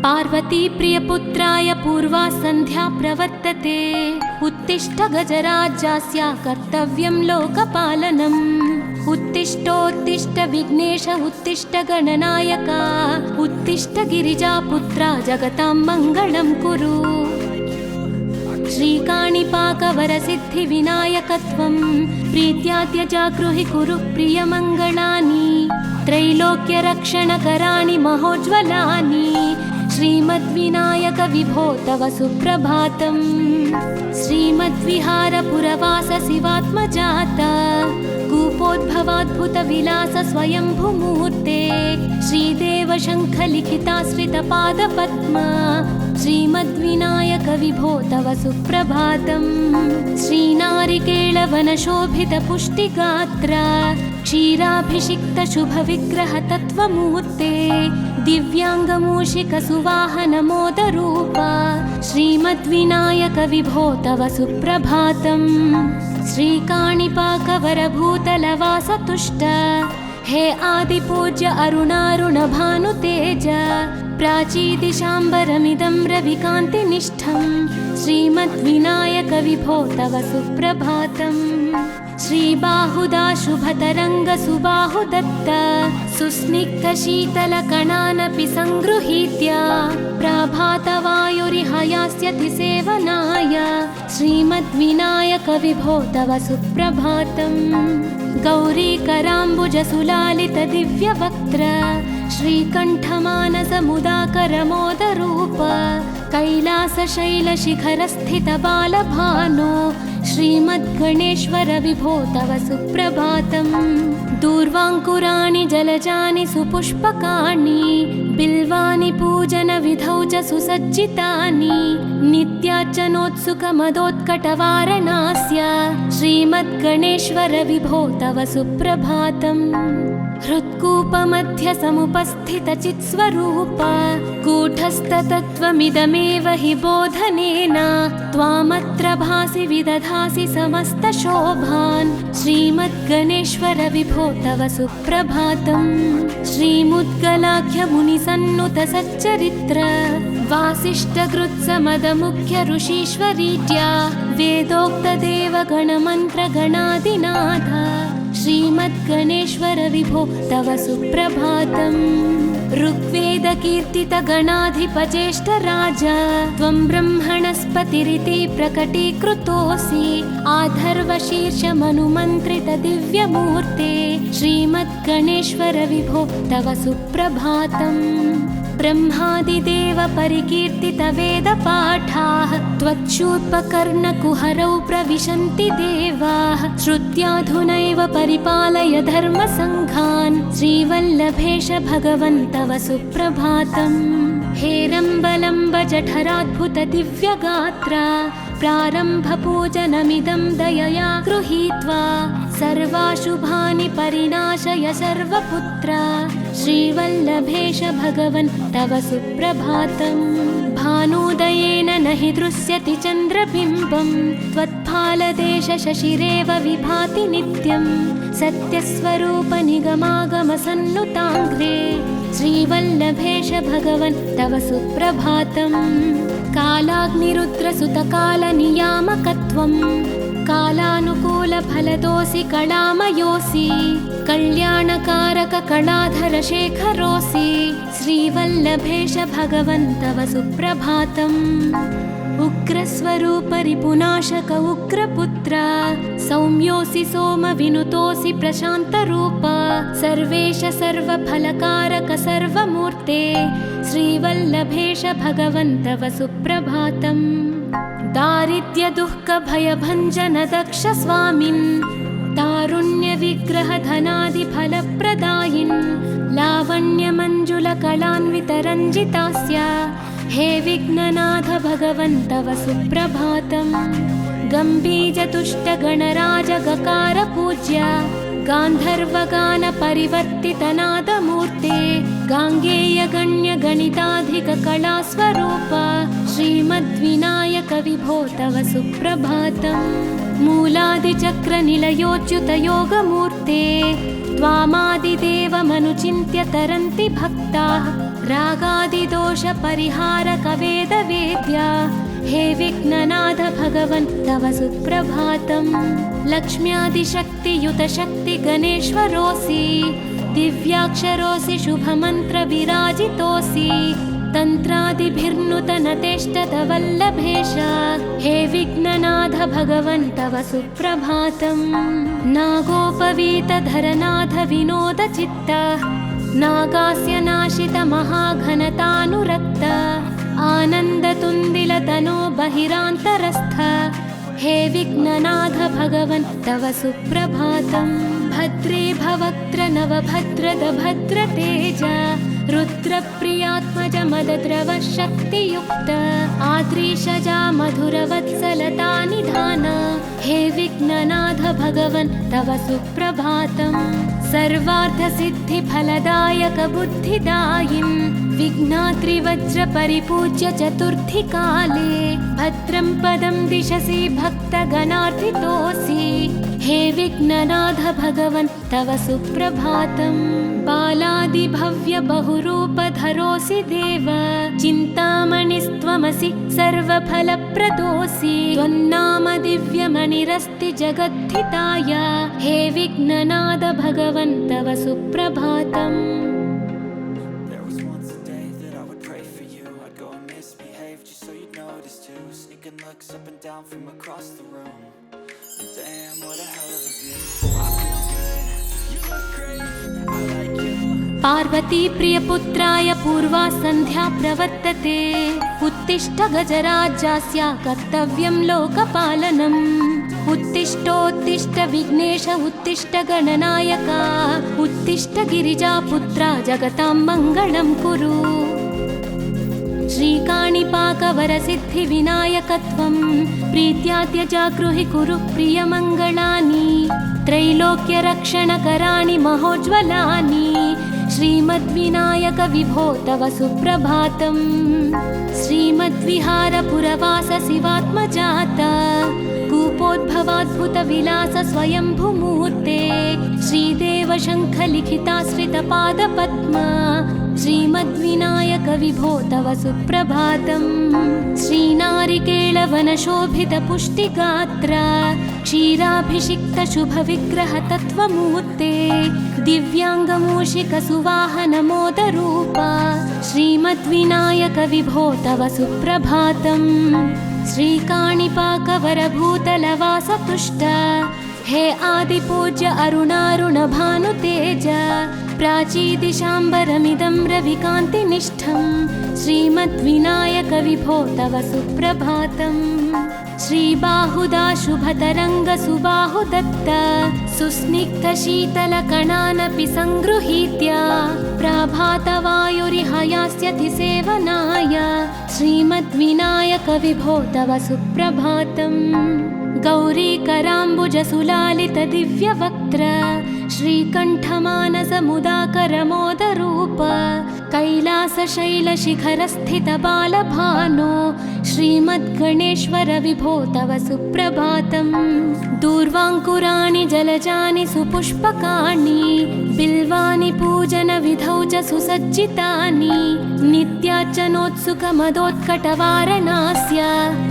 पार्वती प्रियपुत्राय पूर्वा सन्ध्या प्रवर्तते। उत्तिष्ठ गजराज्यस्य कर्तव्यं लोकपालनम्। उत्तिष्ठोत्तिष्ठ विघ्नेश उत्तिष्ठ गणनायक। उत्तिष्ठ गिरिजापुत्रा जगतां मङ्गलं कुरु। श्रीकाणिपाकवरसिद्धिविनायकत्वं प्रीत्याद्य जागृहि कुरु प्रियमङ्गलानि। त्रैलोक्यरक्षणकराणि महोज्ज्वलानि। श्रीमद्विनायक विभो तव सुप्रभातम्। श्रीमद्विहारपुरवास शिवात्मजात कूपोद्भवाद्भुतविलास स्वयंभुमूर्ते। श्रीदेव शङ्खलिखिताश्रितपादपद्मा। श्रीमद्विनायक विभो तव सुप्रभातम्। श्रीनारिकेळवनशोभितपुष्टिगात्र क्षीराभिषिक्त शुभविग्रह तत्त्वमूर्ते। दिव्याङ्गमूषिक सुवाहन मोदरूप। श्रीमद्विनायक विभो तव सुप्रभातम्। श्रीकाणिपाकवरभूतलवास तुष्ट हे आदिपूज्य अरुणारुण भानुतेज। प्राचीदिशाम्बरमिदं रविकान्तिनिष्ठं। श्रीमद्विनायक विभो तव सुप्रभातम्। श्रीबाहुदा शुभतरङ्ग सुबाहुदत्त सुस्निग्ध शीतलकणानपि सङ्गृहीत्य प्रभातवायुरिह यास्यति सेवनाय। श्रीमद्विनायक विभो तव सुप्रभातम्। गौरीकराम्बुजसुलालित दिव्यवक्त्र श्रीकण्ठमानसमुदाकरमोदरूप। कैलासशैलशिखरस्थित बालभानो श्रीमद्गणेश्वर विभो तव सुप्रभातम्। दूर्वाङ्कुराणि जलजानि सुपुष्पकाणि बिल्वानि पूजनविधौ च सुसज्जितानि। नित्यार्चनोत्सुकमदोत्कटवारणास्य श्रीमद्गणेश्वर विभो तव सुप्रभातम्। हृत्कूपमध्य समुपस्थितचित्स्वरूप कूटस्थतत्त्वमिदमेव हि बोधनेन त्वामत्र भासि विदधासि समस्तशोभान्। श्रीमद्गणेश्वर विभो तव सुप्रभातम्। श्रीमुद्गलाख्यमुनिसन्नुत सच्चरित्र वासिष्ठकृत्समदमुख्य ऋषीश्वरीत्या वेदोक्तदेवगणमन्त्रगणादिनाथ। श्रीमद्गणेश्वर विभो तव सुप्रभातम्। ऋग्वेदकीर्तितगणाधिपज्येष्ठराज त्वं ब्रह्मणस्पतिरिति प्रकटीकृतोऽसि। आधर्वशीर्षमनुमन्त्रित दिव्यमूर्ते श्रीमद्गणेश्वर विभो तव सुप्रभातम्। ब्रह्मादिदेव परिकीर्तित वेदपाठाः त्वच्छूर्पकर्णकुहरौ प्रविशन्ति देवाः। श्रुत्याधुनैव परिपालय धर्मसङ्घान्। श्रीवल्लभेश भगवन् तव सुप्रभातम्। हेरम्बलम्ब जठराद्भुत दिव्यगात्र प्रारम्भपूजनमिदं दयया गृहीत्वा सर्वाशुभानि परिनाशय सर्वपुत्र। श्रीवल्लभेश भगवन् तव सुप्रभातम्। भानुदयेन न हि दृश्यति चन्द्रबिम्बं त्वत्फालदेश शशिरेव विभाति नित्यं। सत्यस्वरूप निगमागम सन्नुताङ्घ्रे श्रीवल्लभेश भगवन् तव सुप्रभातम्। कालाग्निरुद्रसुतकालनियामकत्वं कालानुकूलफलदोऽसि कलामयोऽसि। कल्याणकारक कलाधर शेखरोऽसि। श्रीवल्लभेश भगवन् तव सुप्रभातम्। उग्रस्वरूप रिपुनाशक उग्रपुत्र सौम्योऽसि सोमविनुतोऽसि प्रशान्तरूप। सर्वेश सर्वफलकारक सर्वमूर्ते श्रीवल्लभेश भगवन् तव सुप्रभातम्। दारिद्र्यदुःखभयभञ्जन दक्ष स्वामिन् तारुण्यविग्रह धनादिफलप्रदायिन्। लावण्यमञ्जुलकलान्वितरञ्जितास्य हे विघ्ननाथ भगवन् तव सुप्रभातम्। गम्भीजतुष्टगणराजगकार गान्धर्वगानपरिवर्तितनादमूर्ते गाङ्गेयगण्यगणिताधिककलास्वरूप श्रीमद्विनायक विभो तव सुप्रभातम्। मूलादिचक्रनिलयोच्युतयोगमूर्ते त्वामादिदेवमनुचिन्त्य तरन्ति भक्ताः रागादिदोषपरिहारक वेदवेद्या हे विघ्ननाथ भगवन् तव सुप्रभातम्। लक्ष्म्यादिशक्तियुत शक्ति गणेश्वरोऽसि दिव्याक्षरोऽसि शुभमन्त्र विराजितोऽसि तन्त्रादिभिर्नुतनतेष्टत वल्लभेश हे विघ्ननाथ भगवन् तव सुप्रभातम्। नागोपवीतधरनाथ विनोदचित्त नागास्य नाशित महाघनतानुरक्त आनन्दतुन्दिलतनो बहिरान्तरस्थ हे विघ्ननाथ भगवन् तव सुप्रभातम्। भद्रे भवक्त्र नवभद्रद भद्रतेज रुद्रप्रियात्मज मदद्रव शक्तियुक्त आद्रीशजा मधुरवत्सलता निधान हे विघ्ननाथ भगवन् तव सुप्रभातम्। सर्वार्थसिद्धिफलदायक बुद्धिदायिन् विघ्नात्रिवज्र परिपूज्य चतुर्थी काले भद्रं पदं दिशसि भक्तगणार्थितोऽसि हे विघ्ननाथ भगवन् तव सुप्रभातम्। बालादिभव्य बहुरूपधरोऽसि देव चिन्तामणिस्त्वमसि सर्वफलप्रदोऽसि त्वन्नाम दिव्यमणिरस्ति जगद्धिताय हे विघ्ननाथ भगवन् तव सुप्रभातम्। Up and down from across the room. Damn, what a hell of a view. I feel good, you look great, I like you. Parvati प्रियपुत्राय पूर्वा सन्ध्या प्रवर्तते उत्तिष्ठ गजराज्यस्य कर्तव्यं लोकपालनम्। उत्तिष्ठोत्तिष्ठ विघ्नेश उत्तिष्ठ गणनायक उत्तिष्ठ गिरिजापुत्रा जगतां मङ्गलं कुरु। श्रीकाणिपाकवरसिद्धिविनायकत्वं प्रीत्या त्यजागृहि कुरु प्रियमङ्गलानि त्रैलोक्यरक्षणकराणि महोज्ज्वलानि श्रीमद्विनायक विभो तव सुप्रभातम्। श्रीमद्विहारपुरवास शिवात्मजात कूपोद्भवाद्भुतविलास स्वयंभुमूर्ते श्रीदेव शङ्खलिखिताश्रितपादपद्मा श्रीमद्विनायक विभो तव सुप्रभातम्। श्रीनारिकेळवनशोभितपुष्टिगात्र क्षीराभिषिक्त शुभविग्रह तत्त्वमूर्ते दिव्याङ्गमूषिक सुवाहन मोदरूप श्रीमद्विनायक विभो तव सुप्रभातम्। श्रीकाणिपाकवरभूतलवासतुष्ट हे आदिपूज्य अरुणारुण भानुतेज प्राचीदिशाम्बरमिदं रविकान्तिनिष्ठं श्रीमद्विनायक विभो तव सुप्रभातम्। श्रीबाहुदा शुभतरङ्ग सुबाहुदत्त सुस्निग्धशीतलकणानपि सङ्गृहीत्य प्राभातवायुरिह यास्यति सेवनाय श्रीमद्विनायक विभो तव सुप्रभातम्। गौरीकराम्बुजसुलालित दिव्यवक्त्र श्रीकण्ठमानसमुदाकरमोदरूप कैलासशैलशिखरस्थित बालभानो श्रीमद्गणेश्वर विभो तव सुप्रभातम्। दूर्वाङ्कुराणि जलजानि सुपुष्पकाणि बिल्वानि पूजनविधौ च सुसज्जितानि नित्यार्चनोत्सुकमदोत्कटवारणास्य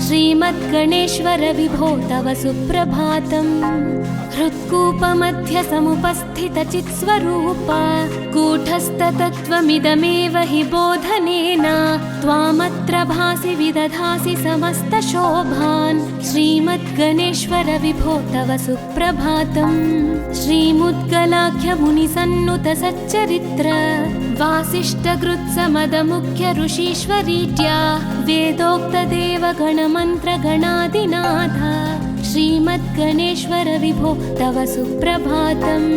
श्रीमद्गणेश्वर विभो तव सुप्रभातम्। हृत्कूपमध्य समुपस्थितचित्स्वरूप कूटस्थतत्त्वमिदमेव हि बोधनेन त्वामत्र भासि विदधासि समस्तशोभान् श्रीमद्गणेश्वर विभो तव सुप्रभातम्। श्रीमुद्गलाख्यमुनिसन्नुत सच्चरित्र वासिष्ठकृत्समदमुख्य ऋषीश्वरीत्या वेदोक्तदेवगणमन्त्रगणादिनाथ श्रीमद्गणेश्वर विभो तव सुप्रभातम्।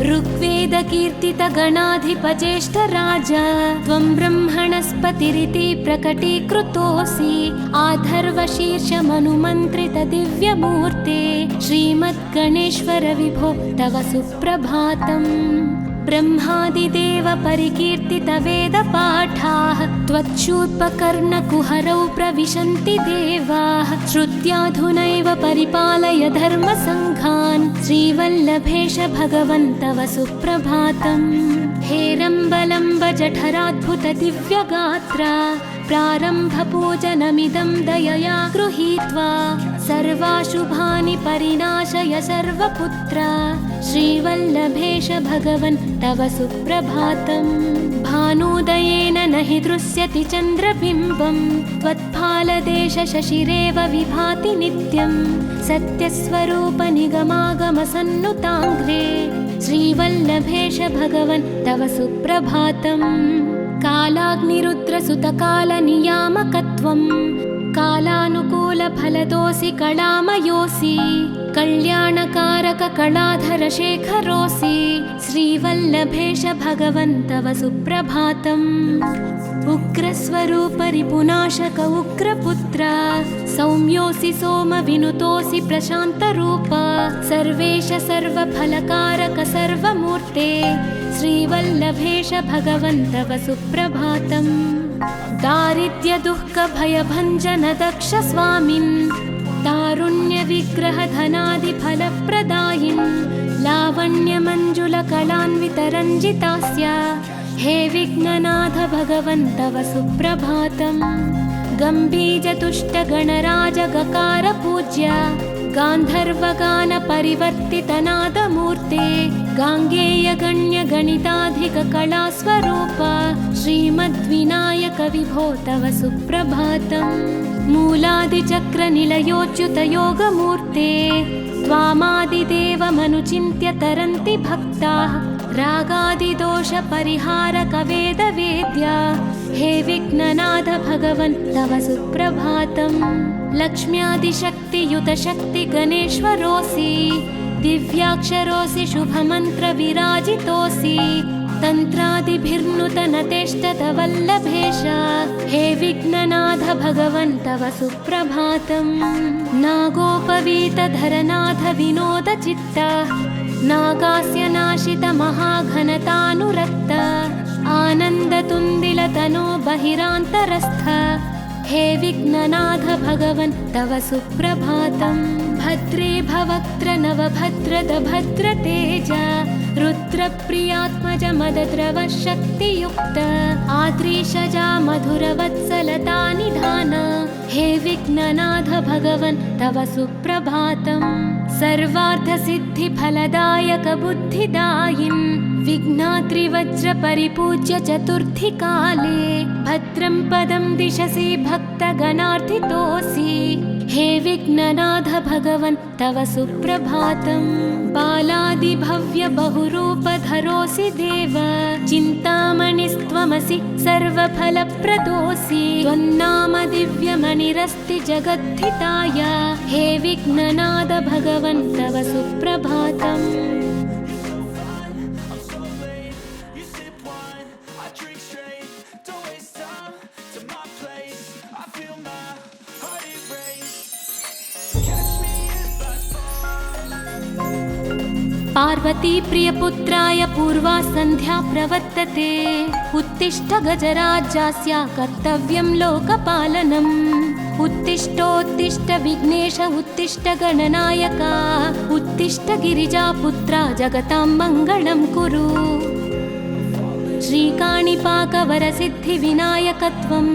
ऋग्वेदकीर्तितगणाधिपज्येष्ठराज त्वं ब्रह्मणस्पतिरिति प्रकटीकृतोऽसि आधर्वशीर्षमनुमन्त्रित दिव्यमूर्ते श्रीमद्गणेश्वर विभो तव सुप्रभातम्। ब्रह्मादिदेव परिकीर्तितवेदपाठाः त्वच्छूर्पकर्णकुहरौ प्रविशन्ति देवाः श्रुत्याधुनैव परिपालय धर्मसङ्घान् श्रीवल्लभेश भगवन् तव सुप्रभातम् हेरम्बलम्ब जठराद्भुत दिव्यगात्रा प्रारम्भपूजनमिदं दयया गृहीत्वा सर्वाशुभानि परिनाशय सर्वपुत्रा श्रीवल्लभेश भगवन् तव सुप्रभातम् भानुदयेन न हि दृश्यति चन्द्रबिम्बं त्वत्फालदेश शशिरेव विभाति नित्यं सत्यस्वरूप निगमागमसन्नुताङ्घ्रे श्रीवल्लभेश भगवन् तव सुप्रभातम् कालाग्निरुद्रसुतकालनियामकत्वं कालानुकूलफलदोऽसि कलामयोऽसि कल्याणकारक कलाधरशेखरोऽसि श्रीवल्लभेश भगवन् तव सुप्रभातम् उग्रस्वरूप रिपुनाशक उग्रपुत्र सौम्योऽसि सोमविनुतोऽसि प्रशान्तरूप सर्वेश सर्वफलकारक सर्वमूर्ते श्रीवल्लभेश भगवन् तव सुप्रभातम् दारिद्र्यदुःखभयभञ्जन दक्ष स्वामिन् तारुण्यविग्रहधनादिफलप्रदायिन् लावण्यमञ्जुलकलान्वितरञ्जितास्य हे विघ्ननाथ भगवन् तव सुप्रभातम् गम्भीजतुष्टगणराजगकार पूज्य गान्धर्वगानपरिवर्तितनादमूर्ते गाङ्गेयगण्यगणिताधिककलास्वरूप श्रीमद्विनायक विभो तव सुप्रभातम् मूलादिचक्रनिलयोच्युतयोगमूर्ते त्वामादिदेवमनुचिन्त्य तरन्ति भक्ताः रागादिदोषपरिहारक वेदवेद्या हे विघ्ननाथ भगवन् तव सुप्रभातम् लक्ष्म्यादिशक्तियुतशक्ति गणेश्वरोऽसि दिव्याक्षरोऽसि शुभमन्त्रविराजितोऽसि तन्त्रादिभिर्नुतनतेष्टत वल्लभेश हे विघ्ननाथ भगवन् तव सुप्रभातम् नागोपवीतधरनाथ विनोदचित्त नागास्य नाशित महाघनतानुरक्त आनन्दतुन्दिलतनो बहिरान्तरस्थ हे विघ्ननाथ भगवन् तव सुप्रभातम् भद्रे भवक्त्र नवभद्रद भद्रतेज रुद्रप्रियात्मज मदद्रव शक्तियुक्त आद्रीशजा मधुरवत्सलता निधान हे विघ्ननाथ भगवन् तव सुप्रभातम् सर्वार्थसिद्धिफलदायक बुद्धिदायिन् विघ्नात्रिवज्रपरिपूज्य चतुर्थी काले भद्रं पदं दिशसि भक्तगणार्थितोऽसि हे विघ्ननाथ भगवन् तव सुप्रभातम् बालादिभव्य बहुरूपधरोऽसि देव चिन्तामणिस्त्वमसि सर्वफलप्रदोऽसि त्वन्नाम दिव्यमणिरस्ति जगद्धिताय हे विघ्ननाथ भगवन् तव सुप्रभातम् पार्वती प्रियपुत्राय पूर्वा सन्ध्या प्रवर्तते उत्तिष्ठ गजराज्यस्य कर्तव्यं लोकपालनम् उत्तिष्ठोत्तिष्ठ विघ्नेश उत्तिष्ठ गणनायक उत्तिष्ठ गिरिजापुत्रा जगतां मङ्गलं कुरु श्रीकाणिपाकवरसिद्धिविनायकत्वं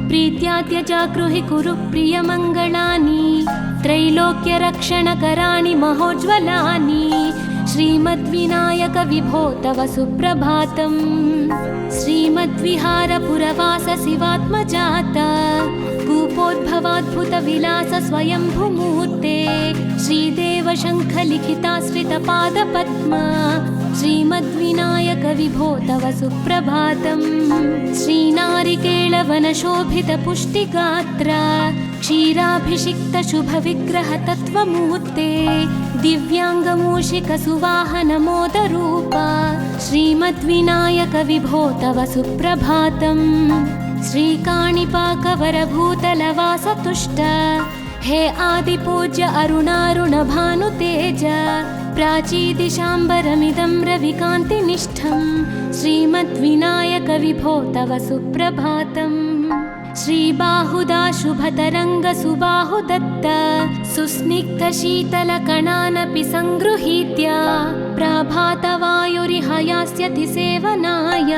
प्रीत्याद्य जागृहि कुरु प्रियमङ्गलानि त्रैलोक्यरक्षणकराणि महोज्ज्वलानि श्रीमद्विनायक विभो तव सुप्रभातम् श्रीमद्विहारपुरवास शिवात्मजात कूपोद्भवाद्भुतविलास स्वयंभूमूर्ते श्रीदेव शङ्खलिखिताश्रितपादपद्मा श्रीमद्विनायक विभो तव सुप्रभातम् श्रीनारिकेळवनशोभितपुष्टिगात्र क्षीराभिषिक्त शुभविग्रह तत्त्वमूर्ते दिव्याङ्गमूषिकसुवाहनमोदरूप श्रीमद्विनायक विभो तव सुप्रभातम् श्रीकाणिपाकवरभूतलवासतुष्ट हे आदिपूज्य अरुणारुणभानुतेज प्राचीदिशाम्बरमिदं रविकान्तिनिष्ठं श्रीमद्विनायक विभो तव सुप्रभातम्। श्रीबाहुदा शुभतरङ्गसुबाहुदत्त सुस्निग्धशीतलकणानपि सङ्गृहीत्य प्रभातवायुरिह यास्यति सेवनाय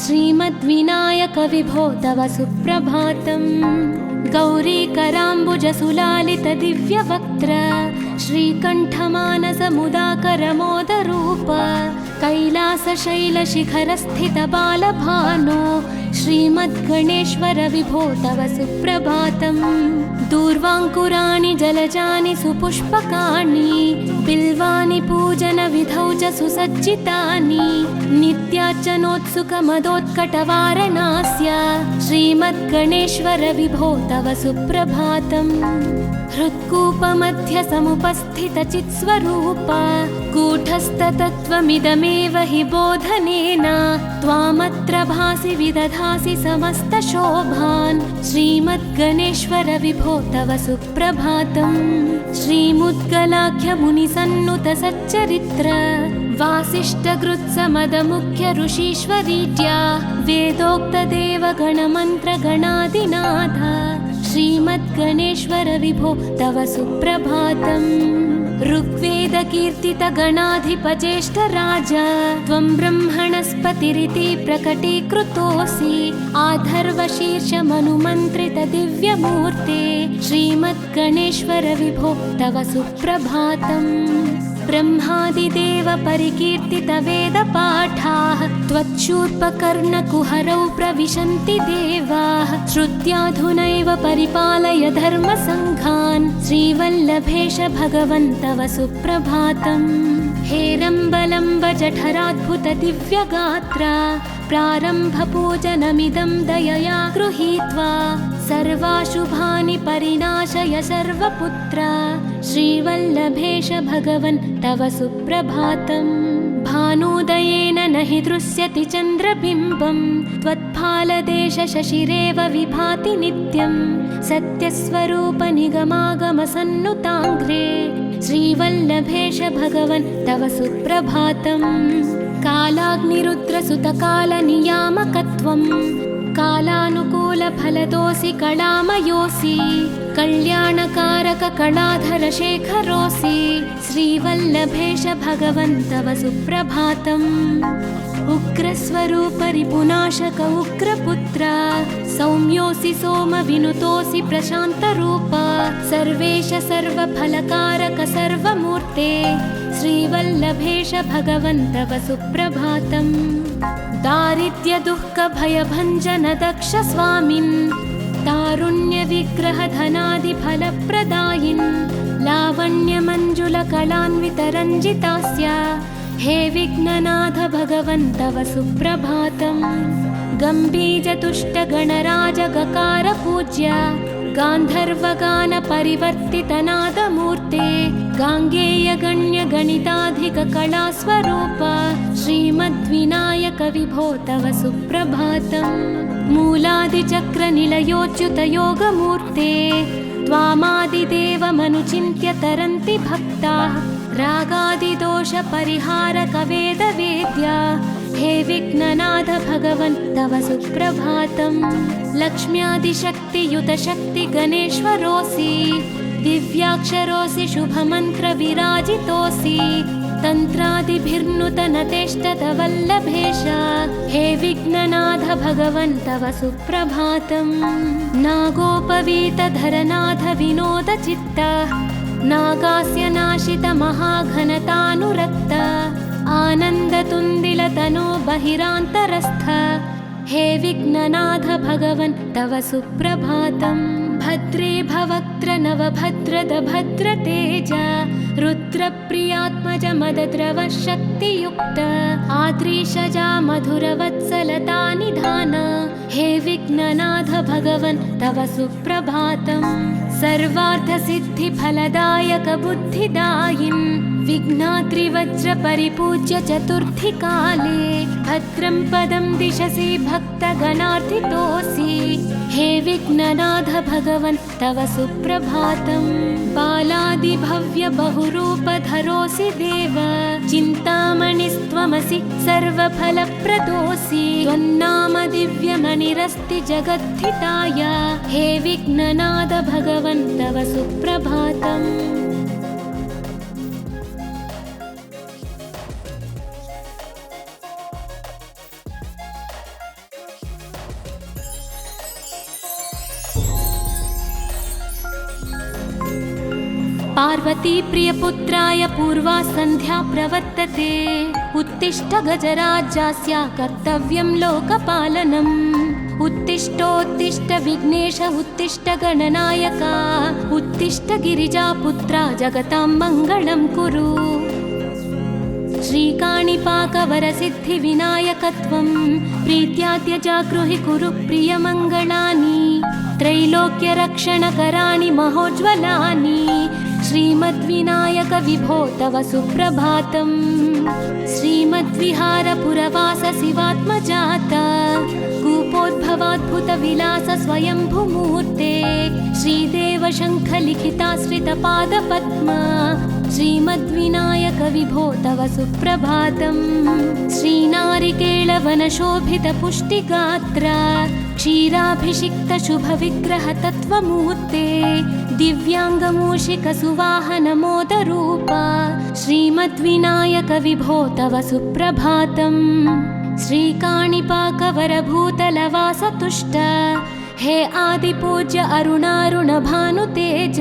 श्रीमद्विनायक विभो तव सुप्रभातम्। गौरीकराम्बुजसुलालितदिव्यवक्त्र श्रीकण्ठमानसमुदाकरमोदरूप कैलासशैलशिखरस्थितबालभानो श्रीमद्गणेश्वर विभो तव सुप्रभातम्। दूर्वाङ्कुराणि जलजानि सुपुष्पकाणि बिल्वानि पूजनविधौ च सुसज्जितानि नित्यार्चनोत्सुकमदोत्कटवारणास्य श्रीमद्गणेश्वर विभो तव सुप्रभातम्। हृत्कूपमध्यसमुपस्थितचित्स्वरूप कूटस्थतत्त्वमिदमेव हि बोधनेन त्वामत्र भासि विदधासि समस्तशोभान् श्रीमद्गणेश्वर विभो तव सुप्रभातम्। श्रीमुद्गलाख्यमुनिसन्नुत सच्चरित्र वासिष्ठगृत्समदमुख्य ऋषीश्वरीड्या वेदोक्तदेवगणमन्त्रगणादिनाथ श्रीमद्गणेश्वर विभो तव सुप्रभातम्। ऋग्वेदकीर्तितगणाधिपज्येष्ठराज त्वं ब्रह्मणस्पतिरिति प्रकटीकृतोऽसि आधर्वशीर्षमनुमन्त्रितदिव्यमूर्ते श्रीमद्गणेश्वर विभो तव सुप्रभातम्। ब्रह्मादिदेव परिकीर्तितवेदपाठाः त्वच्छूर्पकर्णकुहरौ प्रविशन्ति देवाः श्रुत्याधुनैव परिपालय धर्मसङ्घान् श्रीवल्लभेश भगवन् तव सुप्रभातम्। हेरम्बलम्ब जठराद्भुतदिव्यगात्रा प्रारम्भपूजनमिदं दयया गृहीत्वा सर्वाशुभानि परिनाशय सर्वपुत्र श्रीवल्लभेश भगवन् तव सुप्रभातम्। भानुदयेन न हि दृश्यति चन्द्रबिम्बं त्वत्फालदेशशशिरेव विभाति नित्यं सत्यस्वरूपनिगमागमसन्नुताङ्घ्रे श्रीवल्लभेश भगवन् तव सुप्रभातम्। कालाग्निरुद्रसुतकालनियामकत्वं कालानुकूलफलदोऽसि कलामयोऽसि कल्याणकारककलाधरशेखरोऽसि श्रीवल्लभेश भगवन् तव सुप्रभातम्। उग्रस्वरूपरिपुनाशक उग्रपुत्र सौम्योऽसि सोमविनुतोऽसि प्रशान्तरूप सर्वेश सर्वफलकारक सर्वमूर्ते श्रीवल्लभेश भगवन् तव सुप्रभातम्। दारिद्र्यदुःखभयभञ्जन दक्ष स्वामिन् तारुण्यविग्रहधनादिफलप्रदायिन् लावण्यमञ्जुलकलान्वितरञ्जितास्य हे विघ्ननाथ भगवन् तव सुप्रभातम्। गम्भीरतुष्टगणराजगकार पूज्य गान्धर्वगानपरिवर्तितनादमूर्ते गाङ्गेयगण्यगणिताधिककलास्वरूप श्रीमद्विनायक विभो तव सुप्रभातम्। मूलादिचक्रनिलयोच्युतयोगमूर्ते त्वामादिदेवमनुचिन्त्य तरन्ति भक्ताः रागादिदोषपरिहारकवेदवेद्या हे विघ्ननाथ भगवन् तव सुप्रभातम्। लक्ष्म्यादिशक्तियुतशक्तिगणेश्वरोऽसि दिव्याक्षरोऽसि शुभमन्त्रविराजितोऽसि तन्त्रादिभिर्नुतनतेष्टतवल्लभेश हे विघ्ननाथ भगवन् तव सुप्रभातम्। नागोपवीतधरनाथ विनोदचित्त नागास्य नाशित महाघनतानुरक्त आनन्दतुन्दिलतनो बहिरान्तरस्थ हे विघ्ननाथ भगवन् तव सुप्रभातम्। भद्रे भवक्त्र नवभद्रद भद्रतेज रुद्रप्रियात्मज मदद्रव शक्तियुक्त आद्रीशजा मधुरवत्सलता निधान हे विघ्ननाथ भगवन् तव सुप्रभातम्। सर्वार्थसिद्धिफलदायक बुद्धिदायिन् विघ्नाद्रिवज्रपरिपूज्य चतुर्थीकाले भद्रं पदं दिशसि भक्तगणार्थितोऽसि हे विघ्ननाथ भगवन् तव सुप्रभातम् बालादिभव्य बहुरूपधरोऽसि देव चिन्तामणिस्त्वमसि सर्वफलप्रदोऽसि त्वन्नाम दिव्यमणिरस्ति जगद्धिताय हे विघ्ननाथ भगवन् तव सुप्रभातम् पार्वती प्रियपुत्राय पूर्वा सन्ध्या प्रवर्तते उत्तिष्ठ गजराज्यस्य कर्तव्यं लोकपालनम् उत्तिष्ठोत्तिष्ठ विघ्नेश उत्तिष्ठ गणनायक उत्तिष्ठ गिरिजापुत्रा जगतां मङ्गलं कुरु श्रीकाणिपाकवरसिद्धिविनायकत्वं प्रीत्याद्यजागृहि कुरु प्रियमङ्गलानि त्रैलोक्यरक्षणकराणि महोज्ज्वलानि श्रीमद्विनायक विभो तव सुप्रभातम् श्रीमद्विहारपुरवास शिवात्मजात कूपोद्भवाद्भुतविलास स्वयंभूमूर्ते श्रीदेव शङ्खलिखिताश्रितपादपद्मा श्रीमद्विनायक विभो तव सुप्रभातम् श्रीनारिकेळवनशोभितपुष्टिगात्र क्षीराभिषिक्तशुभविग्रह तत्त्वमूर्ते दिव्याङ्गमूषिकसुवाहनमोदरूप श्रीमद्विनायक विभो तव सुप्रभातम् श्रीकाणिपाकवरभूतलवासतुष्ट हे आदिपूज्य अरुणारुणभानुतेज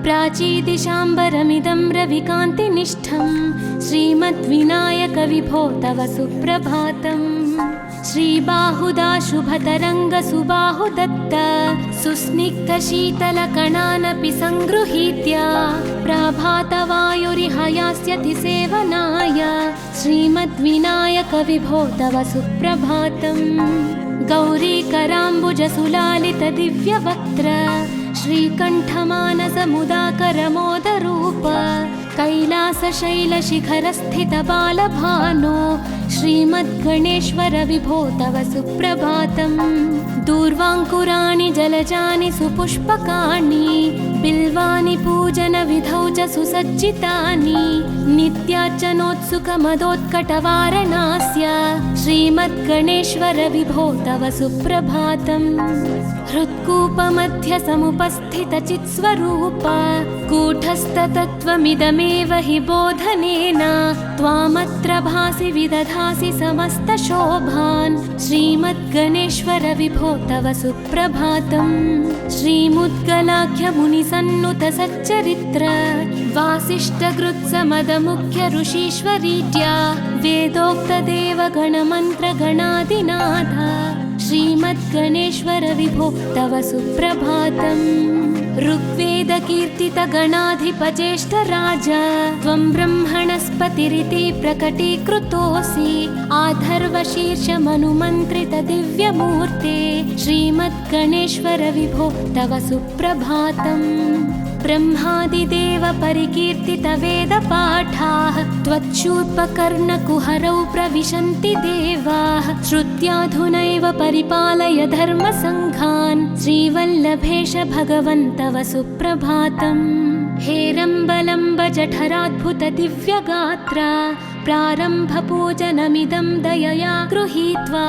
प्राचीदिशाम्बरमिदं रविकान्तिनिष्ठं श्रीमद्विनायक विभो तव सुप्रभातम् श्रीबाहुदा शुभतरङ्गसुबाहुदत्त सुस्निग्धशीतलकणानपि सङ्गृहीत्य प्रभातवायुरिहयास्यति सेवनाय श्रीमद्विनायक विभो तव सुप्रभातम् गौरीकराम्बुजसुलालितदिव्यवक्त्र श्रीकण्ठमानसमुदाकरमोदरूप कैलासशैलशिखरस्थितबालभानो श्रीमद्गणेश्वर विभो तव सुप्रभातम् दूर्वाङ्कुराणि जलजानि सुपुष्पकाणि बिल्वानि पूजनविधौ च सुसज्जितानि नित्यार्चनोत्सुकमदोत्कटवारणास्य श्रीमद्गणेश्वर विभो तव सुप्रभातम् हृत्कूपमध्यसमुपस्थितचित्स्वरूप कूटस्थतत्त्वमिदमेव हि बोधनेन त्वामत्र भासि विदधासि समस्तशोभान् श्रीमद्गणेश्वर विभो तव सुप्रभातम् श्रीमुद्गलाख्यमुनिसन्नुतसच्चरित्र वासिष्ठकृत्समदमुख्य ऋषीश्वरीत्या वेदोक्तदेवगणमन्त्रगणादिनाथ श्रीमद्गणेश्वर विभो तव सुप्रभातम् ऋग्वेदकीर्तितगणाधिपज्येष्ठराज त्वं ब्रह्मणस्पतिरिति प्रकटीकृतोऽसि आधर्वशीर्षमनुमन्त्रितदिव्यमूर्ते श्रीमद्गणेश्वर विभो तव सुप्रभातम् ब्रह्मादिदेव परिकीर्तितवेदपाठाः त्वच्छूर्पकर्णकुहरौ प्रविशन्ति देवाः श्रुत्याधुनैव परिपालय धर्मसङ्घान् श्रीवल्लभेश भगवन् तव सुप्रभातम् हेरम्बलम्ब जठराद्भुत दिव्यगात्र प्रारम्भपूजनमिदं दयया गृहीत्वा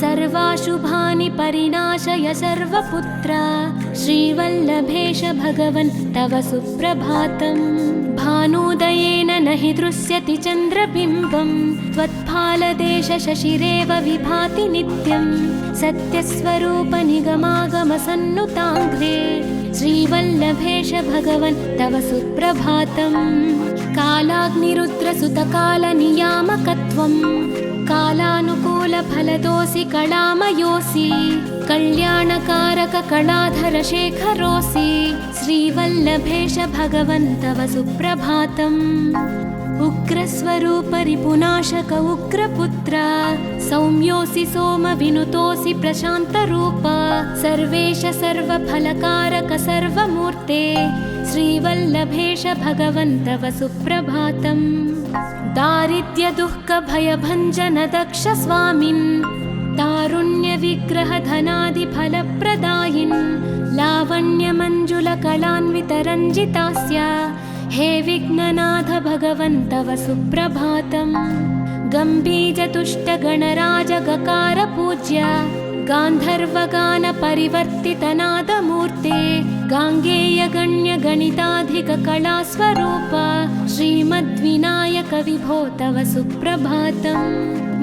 सर्वाशुभानि परिणाशय सर्वपुत्र श्रीवल्लभेश भगवन् तव सुप्रभातम् भानुदयेन न हि दृश्यति चन्द्रबिम्बं त्वत्फालदेश शशिरेव विभाति नित्यं सत्यस्वरूप निगमागमसन्नुताङ्घ्रे श्रीवल्लभेश भगवन् तव सुप्रभातम् कालाग्निरुद्रसुतकालनियामकत्वं कालानुकूलफलदोऽसि कलामयोऽसि कल्याणकारककलाधरशेखरोऽसि श्रीवल्लभेश भगवन् तव सुप्रभातम् उग्रस्वरूपरिपुनाशक उग्रपुत्र सौम्योऽसि सोमविनुतोऽसि प्रशान्तरूप सर्वेश सर्वफलकारक सर्वमूर्ते श्रीवल्लभेश भगवन् तव सुप्रभातम्। दारिद्र्यदुःखभयभञ्जन दक्ष स्वामिन् तारुण्यविग्रहधनादिफलप्रदायिन् लावण्यमञ्जुलकलान्वितरञ्जितास्य हे विघ्ननाथ भगवन् तव सुप्रभातम्। गम्भीरतुष्टगणराजगकार पूज्य गान्धर्वगानपरिवर्तितनादमूर्ते गाङ्गेयगण्यगणिताधिककलास्वरूप श्रीमद्विनायक विभो तव सुप्रभातम्।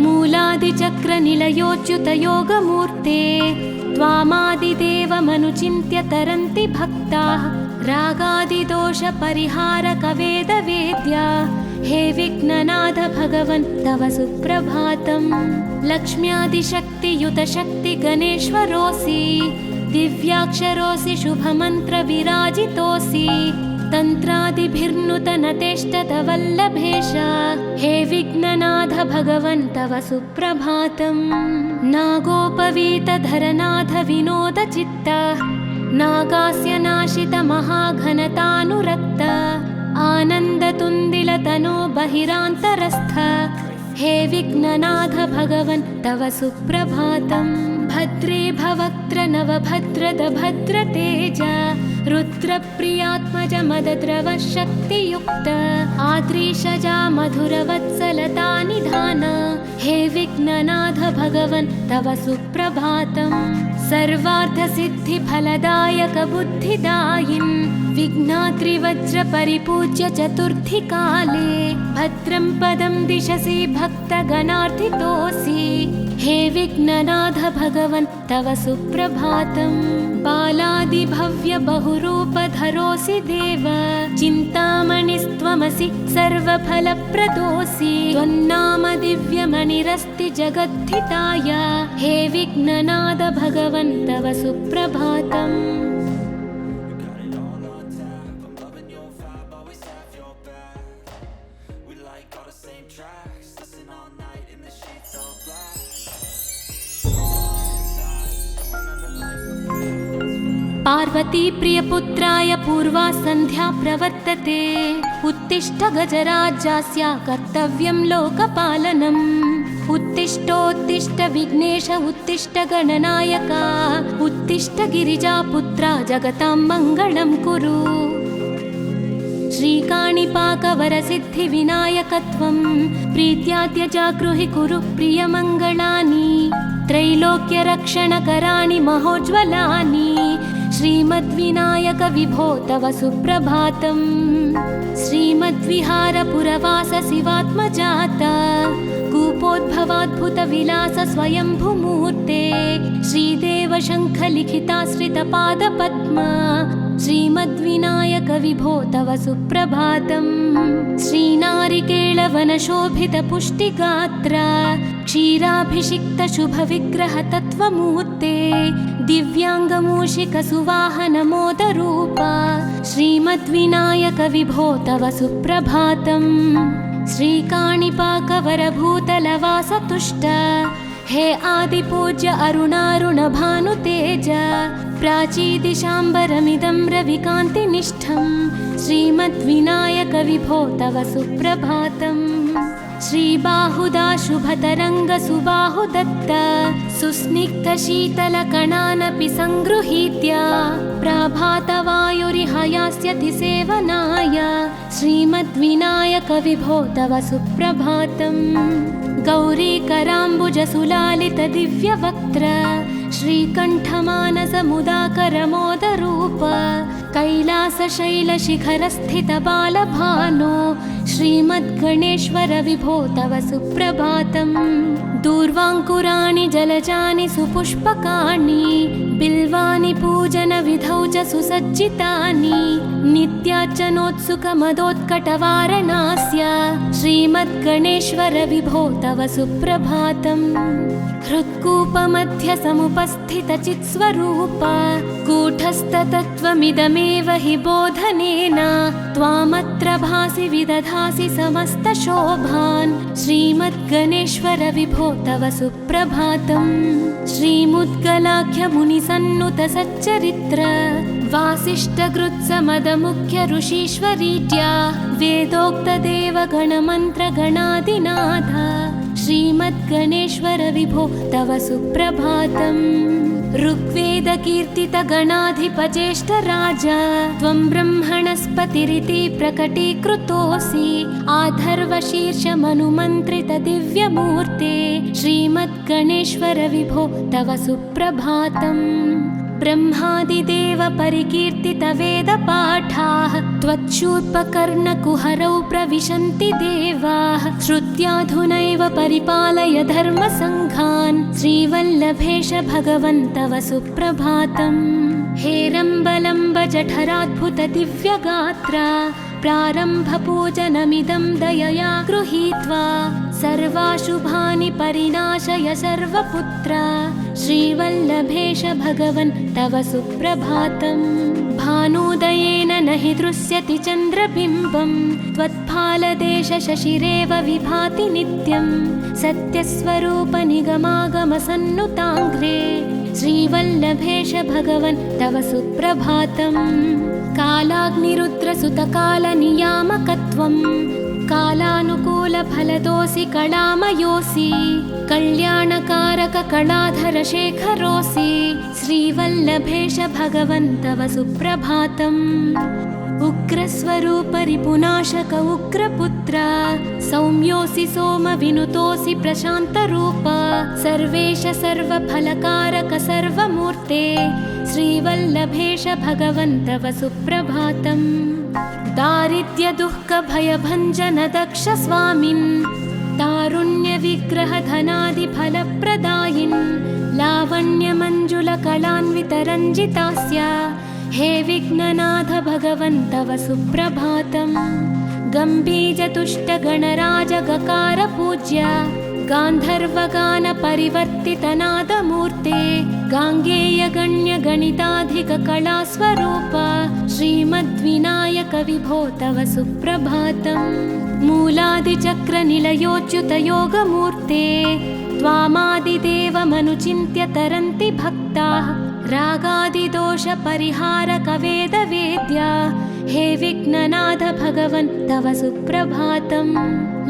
मूलादिचक्रनिलयोच्युतयोगमूर्ते त्वामादिदेवमनुचिन्त्य तरन्ति भक्ताः रागादिदोषपरिहारकवेदवेद्या हे विघ्ननाथ भगवन् तव सुप्रभातम्। लक्ष्म्यादिशक्तियुतशक्तिगणेश्वरोऽसि दिव्याक्षरोऽसि शुभमन्त्रविराजितोऽसि तन्त्रादिभिर्नुतनतेष्टतवल्लभेश हे विघ्ननाथ भगवन् तव सुप्रभातम्। नागोपवीतधरनाथ विनोदचित्त नागास्य नाशित महाघनतानुरक्त आनन्दतुन्दिलतनो बहिरान्तरस्थ हे विघ्ननाथ भगवन् तव सुप्रभातम्। भद्रे भवक्त्र नवभद्रद भद्रतेज रुद्रप्रियात्मज मदद्रव शक्तियुक्त आद्रीशजा मधुरवत्सलता निधान हे विघ्ननाथ भगवन् तव सुप्रभातम्। सर्वार्थसिद्धिफलदायक बुद्धिदायिन् विघ्नाद्रिवज्रपरिपूज्य चतुर्थीकाले भद्रं पदं दिशसि भक्तगणार्थितोऽसि हे विघ्ननाथ भगवन् तव सुप्रभातम्। बालादिभव्य बहुरूपधरोऽसि देव चिन्तामणिस्त्वमसि सर्वफलप्रदोऽसि त्वन्नाम दिव्यमणिरस्ति जगद्धिताय हे विघ्ननाथ भगवन् तव सुप्रभातम्। पार्वती प्रियपुत्राय पूर्वा सन्ध्या प्रवर्तते उत्तिष्ठ गजराज्यस्य कर्तव्यं लोकपालनम्। उत्तिष्ठोत्तिष्ठ विघ्नेश उत्तिष्ठ गणनायक उत्तिष्ठ गिरिजापुत्रा जगतां मङ्गलं कुरु। श्रीकाणिपाकवरसिद्धिविनायकत्वं प्रीत्याद्य जागृहि कुरु प्रियमङ्गलानि त्रैलोक्यरक्षणकराणि महोज्ज्वलानि श्रीमद्विनायक विभो तव सुप्रभातम्। श्रीमद्विहारपुरवास शिवात्मजात कूपोद्भवाद्भुतविलास स्वयंभुमूर्ते श्रीदेव शङ्खलिखिताश्रितपादपद्म श्रीमद्विनायक विभो तव सुप्रभातम्। श्रीनारिकेळवनशोभितपुष्टिगात्र क्षीराभिषिक्तशुभविग्रहतत्त्वमूर्ते दिव्याङ्गमूषिकसुवाहनमोदरूप श्रीमद्विनायक विभो तव सुप्रभातम्। श्रीकाणिपाकवरभूतलवासतुष्ट हे आदिपूज्य अरुणारुणभानुतेज प्राचीदिशाम्बरमिदं रविकान्तिनिष्ठं श्रीमद्विनायक विभो तव सुप्रभातम्। श्रीबाहुदा शुभतरङ्गसुबाहुदत्त सुस्निग्धशीतलकणानपि सङ्गृहीत्य प्राभातवायुरिहयास्यति सेवनाय श्रीमद्विनायक विभो तव सुप्रभातम्। गौरीकराम्बुजसुलालितदिव्यवक्त्र श्रीकण्ठमानसमुदाकरमोदरूप कैलासशैलशिखरस्थितबालभानो श्रीमद्गणेश्वर विभो तव सुप्रभातम्। दूर्वाङ्कुराणि जलजानि सुपुष्पकाणि बिल्वानि पूजनविधौ च सुसज्जितानि नित्यार्चनोत्सुकमदोत्कटवारणास्य श्रीमद्गणेश्वर विभो तव सुप्रभातम्। हृत्कूपमध्यसमुपस्थितचित्स्वरूप कूटस्थतत्त्वमिदमेव हि बोधनेन त्वामत्र भासि विदधासि समस्तशोभान् श्रीमद्गणेश्वर विभो तव तव सुप्रभातम् श्रीमुद्गलाख्यमुनिसन्नुत सच्चरित्र वासिष्ठगृत्समदमुख्य ऋषीश्वरीट्या वेदोक्तदेवगणमन्त्रगणादिनाथ श्रीमद्गणेश्वर विभो तव सुप्रभातम् ऋग्वेदकीर्तितगणाधिपज्येष्ठ राजा त्वं ब्रह्मणस्पतिरिति प्रकटीकृतोऽसि आधर्वशीर्षमनुमन्त्रित दिव्यमूर्ते श्रीमद्गणेश्वर विभो तव सुप्रभातम् ब्रह्मादिदेव परिकीर्तित वेदपाठाः त्वच्छूर्पकर्णकुहरौ प्रविशन्ति देवाः श्रुत्याधुनैव परिपालय धर्मसङ्घान् श्रीवल्लभेश भगवन् तव सुप्रभातम् हेरम्बलम्ब जठराद्भुत दिव्यगात्रा प्रारम्भपूजनमिदं दयया गृहीत्वा सर्वाशुभानि परिनाशय सर्वपुत्रा श्रीवल्लभेश भगवन् तव सुप्रभातम् भानुदयेन न हि दृश्यति चन्द्रबिम्बं त्वत्फालदेश शशिरेव विभाति नित्यं सत्यस्वरूप निगमागमसन्नुताङ्घ्रे श्रीवल्लभेश भगवन् तव सुप्रभातम् कालाग्निरुद्रसुतकालनियामकत्वं कालानुकूलफलदोऽसि कलामयोऽसि कल्याणकारक कलाधर शेखरोऽसि श्रीवल्लभेश भगवन् तव सुप्रभातम् उग्रस्वरूप रिपुनाशक उग्रपुत्र सौम्योऽसि सोमविनुतोऽसि प्रशान्तरूप सर्वेश सर्वफलकारक सर्वमूर्ते श्रीवल्लभेश भगवन् तव सुप्रभातम् दारिद्र्य दुःख भयभञ्जन दक्ष स्वामिन् तारुण्य विग्रह धनादि फलप्रदायिन् लावण्य मंजुल कलान्वित रञ्जितास्य हे विघ्ननाथ भगवन् तव सुप्रभातम् गम्भीर तुष्ट गणराज गकार पूज्य गान्धर्वगान परिवर्तित नादमूर्ते गाङ्गेय गण्य गणिताधिक कलास्वरूप श्रीमद्विनायक विभो तव सुप्रभातम् मूलादिचक्र निलयोच्युत योगमूर्ते त्वामादिदेवमनुचिन्त्य तरन्ति भक्ताः रागादिदोष परिहारक वेदवेद्या हे विघ्ननाथ भगवन् तव सुप्रभातम्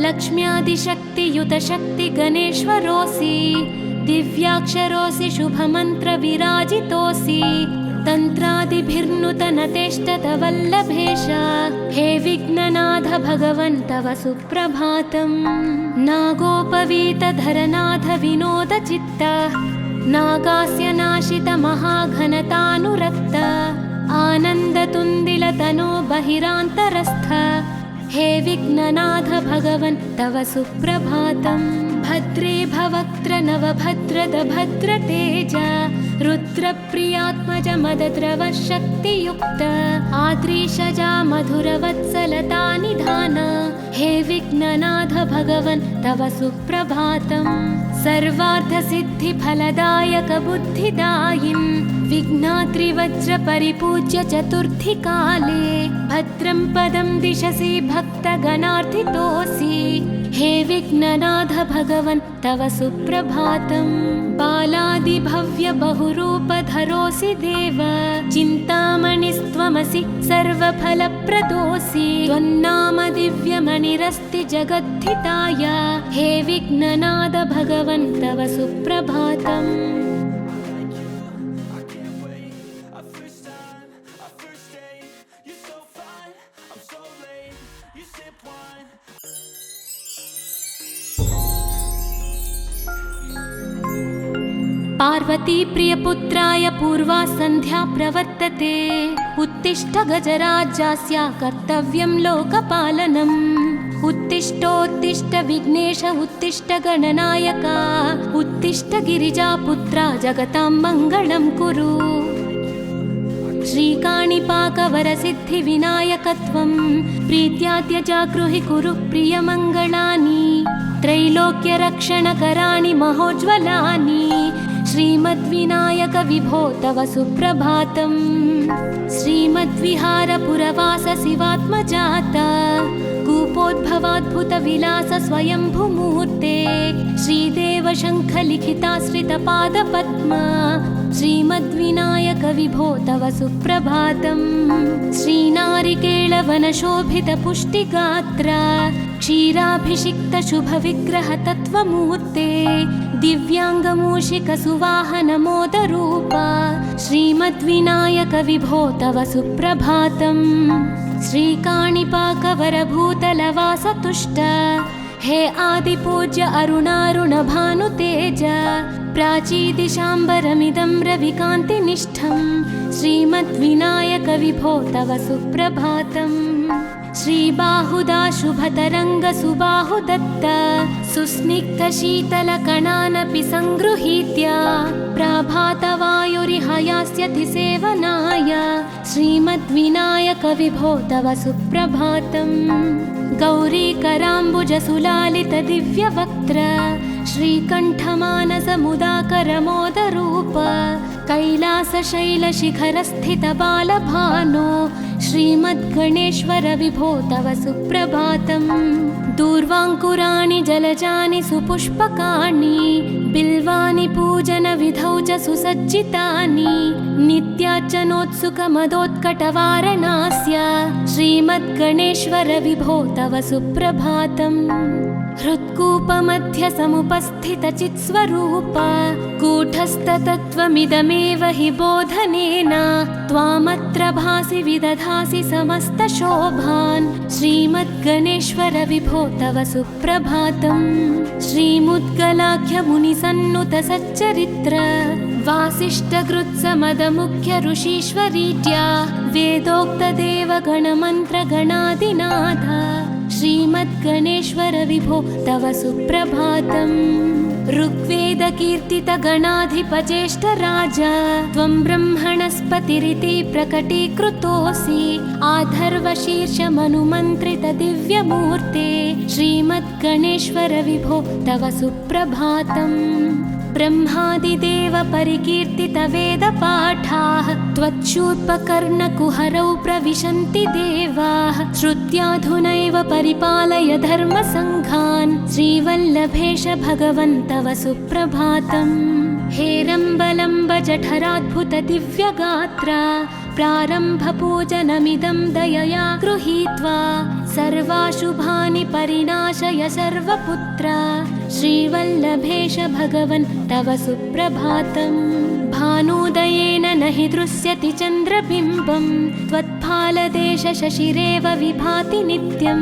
लक्ष्म्यादिशक्तियुत शक्ति गणेश्वरोऽसि दिव्याक्षरोऽसि शुभमन्त्र विराजितोऽसि तन्त्रादिभिर्नुत नतेष्टत वल्लभेश हे विघ्ननाथ भगवन् तव सुप्रभातम् नागोपवीत धरनाथ विनोद चित्त नागास्य नाशित महाघनतानुरक्त आनन्दतुन्दिल तनो बहिरान्तरस्थ हे विघ्ननाथ भगवन् तव सुप्रभातम् भद्रे भवक्त्र नवभद्रद भद्रतेज रुद्रप्रियात्मज मदद्रव शक्तियुक्त आद्रीशजा मधुरवत्सलता निधान हे विघ्ननाथ भगवन् तव सुप्रभातम् सर्वार्थसिद्धिफलदायक बुद्धिदायिन् विघ्नात्रिवज्र परिपूज्य चतुर्थी काले भद्रं पदं दिशसि भक्तगणार्थितोऽसि हे विघ्ननाथ भगवन् तव सुप्रभातम् बालादिभव्य बहुरूपधरोऽसि देव चिन्तामणिस्त्वमसि सर्वफलप्रदोऽसि त्वन्नाम दिव्यमणिरस्ति जगद्धिताय हे विघ्ननाथ भगवन् तव सुप्रभातम् पार्वती प्रियपुत्राय पूर्वा सन्ध्या प्रवर्तते उत्तिष्ठ गजराज्यस्य कर्तव्यं लोकपालनम् उत्तिष्ठोत्तिष्ठ विघ्नेश उत्तिष्ठ गणनायक उत्तिष्ठ गिरिजापुत्रा जगतां मङ्गलं कुरु श्रीकाणिपाकवरसिद्धिविनायकत्वं प्रीत्याद्य जागृहि कुरु प्रियमङ्गलानि त्रैलोक्यरक्षणकराणि महोज्ज्वलानि श्रीमद्विनायक विभो तव सुप्रभातम् श्रीमद्विहारपुरवास शिवात्मजात कूपोद्भवाद्भुत विलास स्वयंभूमूर्ते श्रीदेव शङ्खलिखिताश्रितपादपद्मा श्रीमद्विनायक विभो तव सुप्रभातम्। श्रीनारिकेळवनशोभितपुष्टिगात्र क्षीराभिषिक्तशुभविग्रह तत्त्वमूर्ते दिव्याङ्गमूषिकसुवाहनमोदरूप श्रीमद्विनायक विभो तव सुप्रभातम्। श्रीकाणिपाकवरभूतलवासतुष्ट हे आदिपूज्य अरुणारुणभानुतेज प्राचीदिशाम्बरमिदं रविकान्तिनिष्ठं श्रीमद्विनायक विभो तव सुप्रभातम्। श्रीबाहुदाशुभतरङ्गसुबाहुदत्त सुस्निग्धशीतलकणानपि सङ्गृहीत्य प्रभातवायुरिहयास्यति सेवनाय श्रीमद्विनायक विभो तव सुप्रभातम्। गौरीकराम्बुजसुलालितदिव्यवक्त्र श्रीकण्ठमानसमुदाकरमोदरूप कैलासशैलशिखरस्थितबालभानो श्रीमद्गणेश्वर विभो तव सुप्रभातम्। दूर्वाङ्कुराणि जलजानि सुपुष्पकाणि बिल्वानि पूजनविधौ च सुसज्जितानि नित्यार्चनोत्सुकमदोत्कटवारणास्य श्रीमद्गणेश्वर विभो तव सुप्रभातम्। हृत्कूपमध्यसमुपस्थितचित्स्वरूप कूटस्थतत्त्वमिदमेव हि बोधनेन त्वामत्र भासि विदधासि समस्तशोभान् श्रीमद्गणेश्वर विभो तव सुप्रभातम्। श्रीमुद्गलाख्यमुनिसन्नुतसच्चरित्र वासिष्ठकृत्समदमुख्य ऋषीश्वरीत्या वेदोक्तदेवगणमन्त्रगणादिनाथ श्रीमद्गणेश्वर विभो तव सुप्रभातम्। ऋग्वेदकीर्तितगणाधिपज्येष्ठराज त्वं ब्रह्मणस्पतिरिति प्रकटीकृतोऽसि आधर्वशीर्षमनुमन्त्रितदिव्यमूर्ते श्रीमद्गणेश्वर विभो तव सुप्रभातम्। ब्रह्मादिदेव परिकीर्तितवेदपाठाः त्वच्छूर्पकर्णकुहरौ प्रविशन्ति देवाः श्रुत्याधुनैव परिपालय धर्मसङ्घान् श्रीवल्लभेश भगवन् तव सुप्रभातम्। हेरम्बलम्ब जठराद्भुत दिव्यगात्र प्रारम्भपूजनमिदं दयया गृहीत्वा सर्वाशुभानि परिणाशय सर्वपुत्र श्रीवल्लभेश भगवन् तव सुप्रभातम्। भानुदयेन न हि दृश्यति चन्द्रबिम्बं त्वत्फालदेशशशिरेव विभाति नित्यं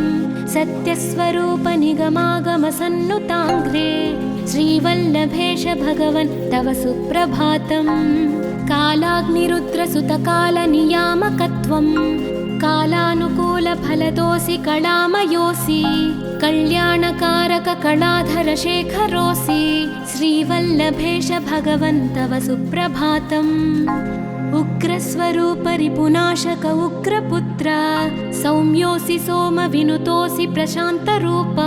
सत्यस्वरूप निगमागमसन्नुताङ्घ्रे श्रीवल्लभेश भगवन् तव सुप्रभातम्। कालाग्निरुद्रसुतकालनियामकत्वं कालानुकूलफलदोऽसि कलामयोऽसि कल्याणकारककलाधरशेखरोऽसि श्रीवल्लभेश भगवन् तव सुप्रभातम्। उग्रस्वरूपरिपुनाशक उग्रपुत्र सौम्योऽसि सोमविनुतोऽसि प्रशान्तरूप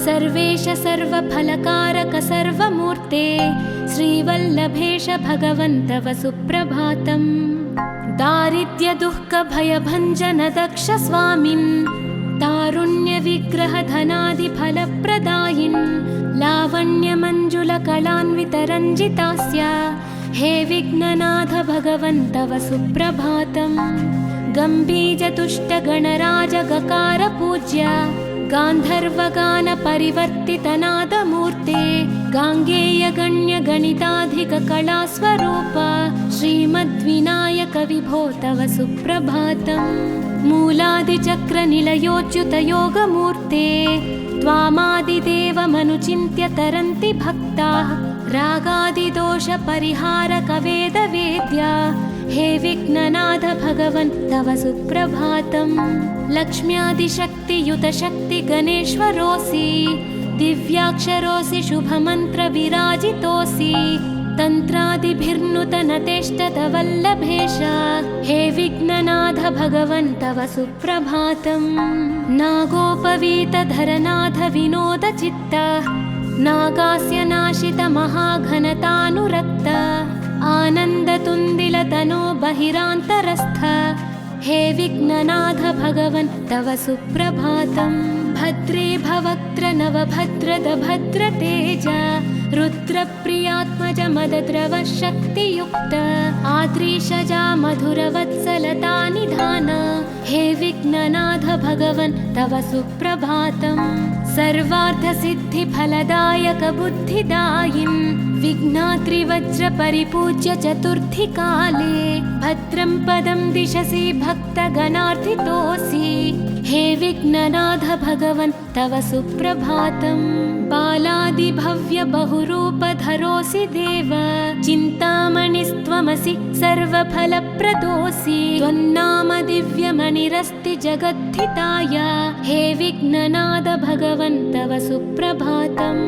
सर्वेश सर्वफलकारक सर्वमूर्ते श्रीवल्लभेश भगवन् तव सुप्रभातम्। दारिद्र्यदुःखभयभञ्जन दक्ष स्वामिन् तारुण्यविग्रहधनादिफलप्रदायिन् लावण्यमञ्जुलकलान्वितरञ्जितास्य हे विघ्ननाथ भगवन् तव सुप्रभातम्। गम्भीजतुष्टगणराजगकार गान्धर्वगानपरिवर्तितनादमूर्ते गाङ्गेयगण्यगणिताधिककलास्वरूप श्रीमद्विनायक विभो तव सुप्रभातम्। मूलादिचक्रनिलयोच्युतयोगमूर्ते त्वामादिदेवमनुचिन्त्य तरन्ति भक्ताः रागादिदोषपरिहारकवेदवेद्या हे विघ्ननाथ भगवन् तव सुप्रभातम्। लक्ष्म्यादिशक्तियुतशक्तिगणेश्वरोऽसि दिव्याक्षरोऽसि शुभमन्त्रविराजितोऽसि तन्त्रादिभिर्नुतनतेष्टतवल्लभेश हे विघ्ननाथ भगवन् तव सुप्रभातम्। नागोपवीतधरनाथ विनोदचित्त नागास्य नाशितमहाघनतानुरक्त आनन्दतुन्दिलतनो बहिरान्तरस्थ हे विघ्ननाथ भगवन् तव सुप्रभातम्। भद्रे भवक्त्र नवभद्रद भद्रतेज रुद्र रुद्रप्रियात्मज मदद्रव शक्तियुक्त आद्रीशजा मधुरवत्सलता निधान हे विघ्ननाथ भगवन् तव सुप्रभातम् सर्वार्थसिद्धिफलदायक बुद्धिदायिन् विघ्नात्रिवज्र परिपूज्य चतुर्थी काले भद्रं पदं दिशसि भक्तगणार्थितोऽसि हे विघ्ननाथ भगवन् तव सुप्रभातम् बालादिभव्य बहुरूपधरोऽसि देव चिन्तामणिस्त्वमसि सर्वफलप्रदोऽसि त्वन्नाम दिव्यमणिरस्ति जगद्धिताय हे विघ्ननाथ भगवन् तव सुप्रभातम्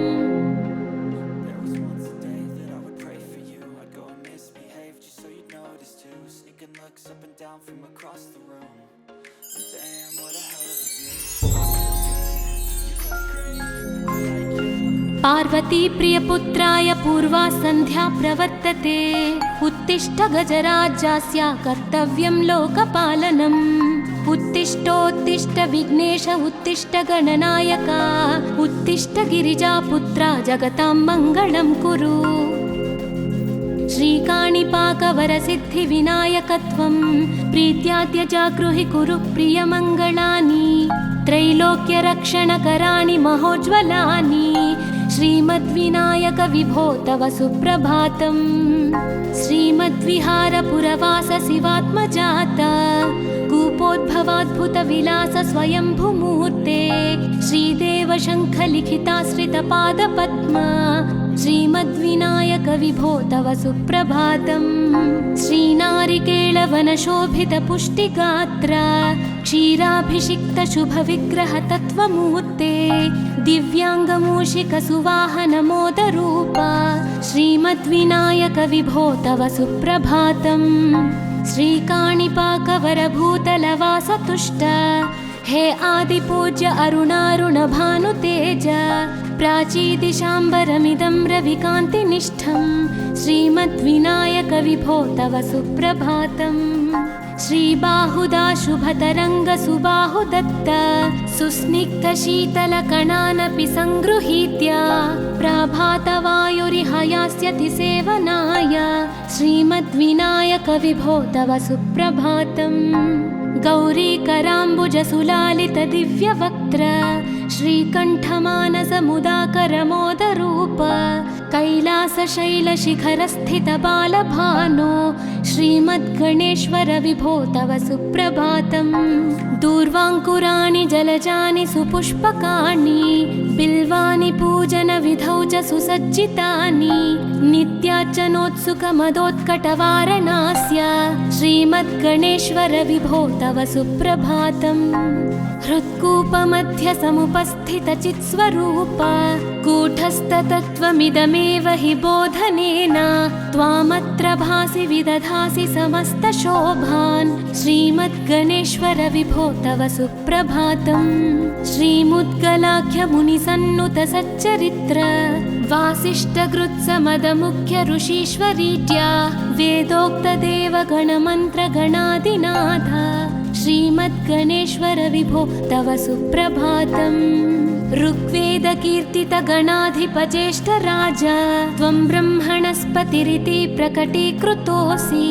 पार्वती प्रियपुत्राय पूर्वा सन्ध्या प्रवर्तते उत्तिष्ठ गजराज्यस्य कर्तव्यं लोकपालनम् उत्तिष्ठोत्तिष्ठ विघ्नेश उत्तिष्ठ गणनायका उत्तिष्ठ गिरिजापुत्रा जगतां मङ्गलं कुरु श्रीकाणिपाकवरसिद्धिविनायकत्वं प्रीत्याद्य जागृहि कुरु प्रियमङ्गलानि त्रैलोक्यरक्षणकराणि महोज्ज्वलानि श्रीमद्विनायक विभो तव सुप्रभातम् श्रीमद्विहारपुरवास शिवात्मजाता कूपोद्भवाद्भुतविलास स्वयंभुमूर्ते श्रीदेव शङ्खलिखिताश्रितपादपद्मा श्रीमद्विनायक विभो तव सुप्रभातम् श्रीनारिकेळवनशोभितपुष्टिगात्र क्षीराभिषिक्त शुभविग्रह तत्त्वमूर्ते दिव्याङ्गमूषिक सुवाहन मोदरूपा श्रीमद्विनायक विभो तव सुप्रभातम् श्रीकाणिपाकवरभूतलवासतुष्ट हे आदिपूज्य अरुणारुण भानुतेज प्राचीदिशाम्बरमिदं रविकान्तिनिष्ठं श्रीमद्विनायक विभो तव सुप्रभातम् श्रीबाहुदा शुभतरङ्ग सुबाहुदत्त सुस्निग्धशीतलकणानपि सङ्गृहीत्य प्राभातवायुरिह यास्यति सेवनाय श्रीमद्विनायक विभो तव सुप्रभातम् गौरीकराम्बुजसुलालित दिव्यवक्त्र श्रीकण्ठमानसमुदाकरमोदरूप कैलासशैलशिखरस्थित बालभानो श्रीमद्गणेश्वर विभो तव सुप्रभातम् दूर्वाङ्कुराणि जलजानि सुपुष्पकाणि बिल्वानि पूजनविधौ च सुसज्जितानि नित्यार्चनोत्सुकमदोत्कटवारणास्य श्रीमद्गणेश्वर विभो तव सुप्रभातम् हृत्कूपमध्य समुपस्थितचित्स्वरूप कूटस्थतत्त्वमिदमेव हि बोधनेन त्वामत्र भासि विदधासि समस्तशोभान् श्रीमद्गणेश्वर विभो तव सुप्रभातम् श्रीमुद्गलाख्यमुनिसन्नुत सच्चरित्र वासिष्ठकृत्समदमुख्य ऋषीश्वरीत्या वेदोक्तदेवगणमन्त्रगणादिनाथ श्रीमद्गणेश्वर विभो तव सुप्रभातम् ऋग्वेदकीर्तितगणाधिपज्येष्ठ राजा त्वं ब्रह्मणस्पतिरिति प्रकटीकृतोऽसि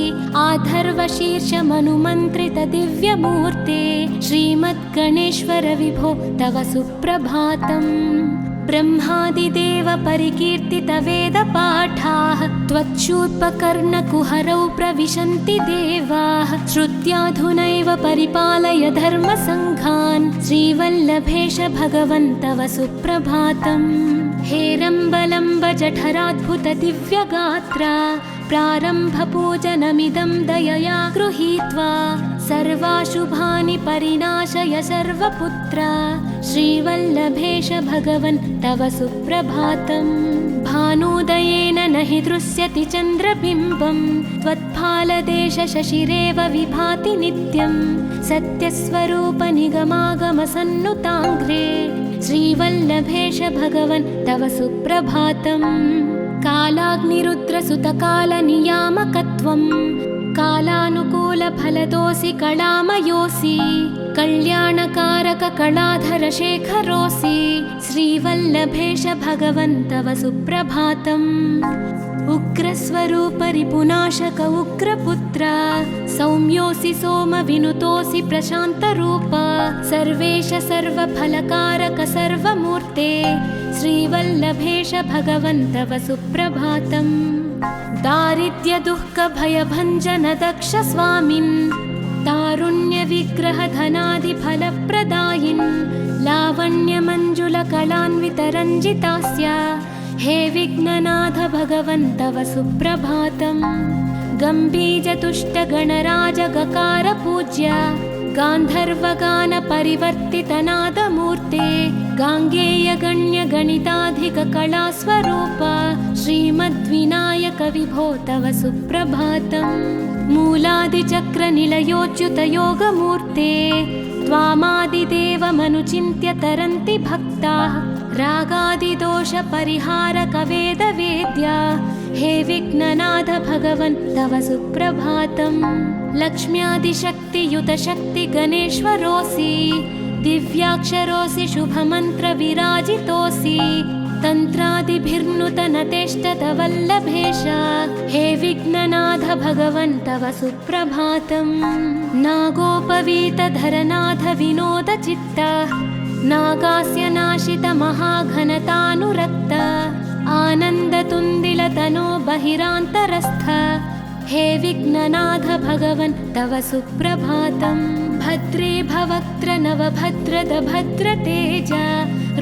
आधर्वशीर्षमनुमन्त्रित दिव्यमूर्ते श्रीमद्गणेश्वर विभो तव सुप्रभातम् ब्रह्मादिदेव परिकीर्तित वेदपाठाः त्वच्छूर्पकर्णकुहरौ प्रविशन्ति देवाः श्रुत्याधुनैव परिपालय धर्मसङ्घान् श्रीवल्लभेश भगवन् तव सुप्रभातम् हेरम्बलम्ब जठराद्भुत दिव्यगात्र प्रारम्भपूजनमिदं दयया गृहीत्वा सर्वाशुभानि परिनाशय सर्वपुत्र श्रीवल्लभेश भगवन् तव सुप्रभातम् भानुदयेन न हि दृश्यति चन्द्रबिम्बं त्वत्फालदेश शशिरेव विभाति नित्यं सत्यस्वरूप निगमागमसन्नुताङ्घ्रे श्रीवल्लभेश भगवन् तव सुप्रभातम् कालाग्निरुद्रसुतकालनियामकत्वं कालानुकूलफलदोऽसि कलामयोऽसि कल्याणकारक कलाधर शेखरोऽसि श्रीवल्लभेश भगवन् तव सुप्रभातम् उग्रस्वरूप रिपुनाशक उग्रपुत्र सौम्योऽसि सोमविनुतोऽसि प्रशान्तरूप सर्वेश सर्वफलकारक सर्वमूर्ते श्रीवल्लभेश भगवन् तव सुप्रभातम् दारिद्र्यदुःखभयभञ्जन दक्ष स्वामिन् तारुण्यविग्रहधनादिफलप्रदायिन् लावण्यमञ्जुलकलान्वितरञ्जितास्य हे विघ्ननाथ भगवन् तव सुप्रभातम् गम्भीजतुष्टगणराजगकार पूज्य गान्धर्वगानपरिवर्तितनादमूर्ते गाङ्गेयगण्यगणिताधिककलास्वरूप श्रीमद्विनायक विभो तव सुप्रभातम् मूलादिचक्रनिलयोच्युतयोगमूर्ते त्वामादिदेवमनुचिन्त्य तरन्ति भक्ताः रागादिदोषपरिहारक वेदवेद्या हे विघ्ननाथ भगवन् तव सुप्रभातम् लक्ष्म्यादिशक्तियुतशक्ति गणेश्वरोऽसि दिव्याक्षरोऽसि शुभमन्त्रविराजितोऽसि तन्त्रादिभिर्नुतनतेष्टतवल्लभेश हे विघ्ननाथ भगवन् तव सुप्रभातम् नागोपवीतधरनाथ विनोदचित्त नागास्य नाशित महाघनतानुरक्त आनन्दतुन्दिलतनो बहिरान्तरस्थ हे विघ्ननाथ भगवन् तव सुप्रभातम् भद्रे भवक्त्र नवभद्रद भद्रतेज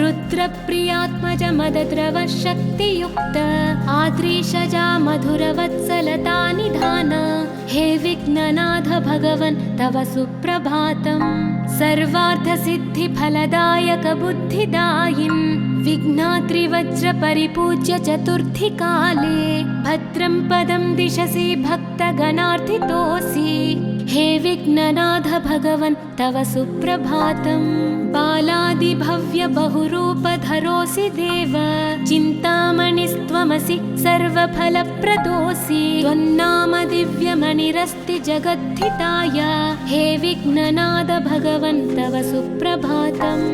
रुद्रप्रियात्मज मदद्रव शक्तियुक्त आद्रीशजा मधुरवत्सलता निधान हे विघ्ननाथ भगवन् तव सुप्रभातम् सर्वार्थसिद्धिफलदायक बुद्धिदायिन् विघ्नात्रिवज्रपरिपूज्य चतुर्थीकाले भद्रं पदं दिशसि भक्तगणार्थितोऽसि हे विघ्ननाथ भगवन् तव सुप्रभातम् बालादिभव्य बहुरूपधरोऽसि देव चिन्तामणिस्त्वमसि सर्वफलप्रदोऽसि त्वन्नाम दिव्यमणिरस्ति जगद्धिताय हे विघ्ननाथ भगवन् तव सुप्रभातम्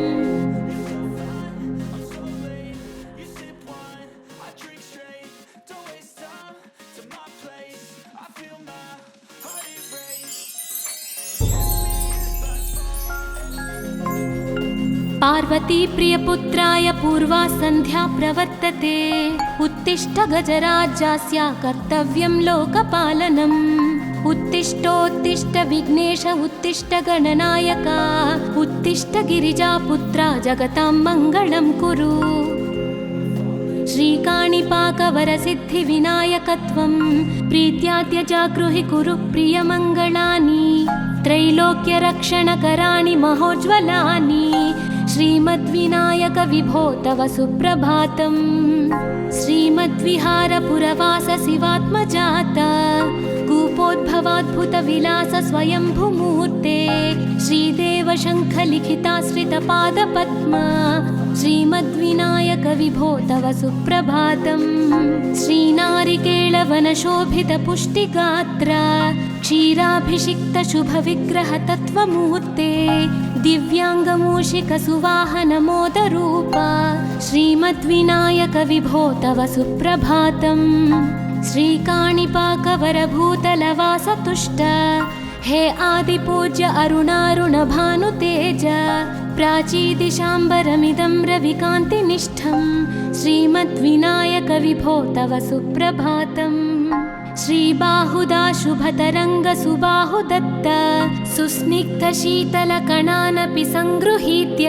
पार्वती प्रियपुत्राय पूर्वा सन्ध्या प्रवर्तते उत्तिष्ठ गजराज्यस्य कर्तव्यं लोकपालनम् उत्तिष्ठोत्तिष्ठ विघ्नेश उत्तिष्ठ गणनायक उत्तिष्ठ गिरिजापुत्रा जगतां मङ्गलं कुरु श्रीकाणिपाकवरसिद्धिविनायकत्वं प्रीत्याद्य जागृहि कुरु प्रियमङ्गलानि त्रैलोक्यरक्षणकराणि महोज्ज्वलानि श्रीमद्विनायक विभो तव सुप्रभातम् श्रीमद्विहारपुरवास शिवात्मजात कूपोद्भवाद्भुतविलास स्वयंभुमूर्ते श्रीदेव शङ्खलिखिताश्रितपादपद्मा श्रीमद्विनायक विभो तव सुप्रभातम् श्रीनारिकेळवनशोभितपुष्टिगात्र क्षीराभिषिक्त शुभविग्रह तत्त्वमूर्ते दिव्याङ्गमूषिकसुवाहनमोदरूप श्रीमद्विनायक विभो तव सुप्रभातम् श्रीकाणिपाकवरभूतलवासतुष्ट हे आदिपूज्य अरुणारुणभानुतेज प्राचीदिशाम्बरमिदं रविकान्तिनिष्ठं श्रीमद्विनायक विभो तव सुप्रभातम् श्रीबाहुदा शुभतरङ्ग सुबाहुदत्त सुस्निग्धशीतलकणानपि सङ्गृहीत्य